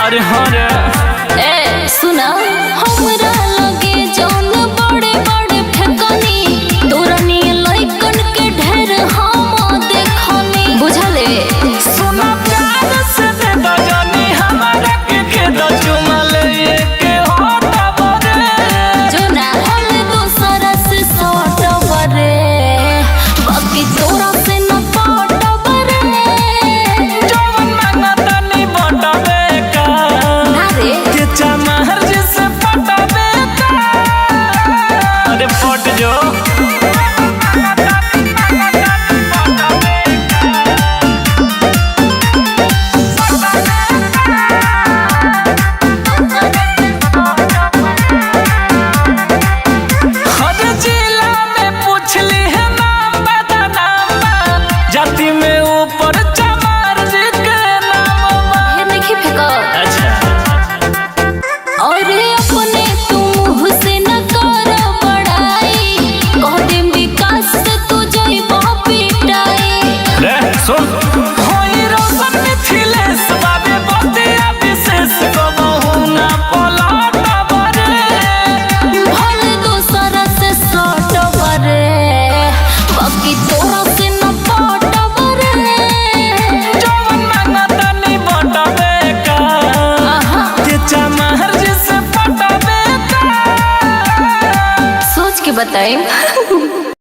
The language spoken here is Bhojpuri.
अरे हाँ रे ए सुना हमरा लगे जौन बड़े बड़े फेकनी तोरनी लइकन के ढेर हम देखनी बुझले सुना प्यार से दे दो जानी हमारा के दो चुमा ले के होता बरे जो ना हल दूसरा से सट बरे बाकी तोरा से न पट बरे जवन मांगा तनी बटबे का ना रे के चमहर जिसे पटबे का अरे पट जो जाति में ऊपर चमार जी के नाम हे नहीं फेंको अच्छा और अपने तुम से न कर बड़ाई कह दे विकास से तू जोई पिटाई रे सुन होई रोशन मिथिलेश बाबे बतिया विशेष कबहू ना पलट बरे भल दूसरा से सट बरे बाकी तोरा से न पट बरे जवन मांगा तनी बटबे का के चमहर जिसे पटबे का सोच के बताई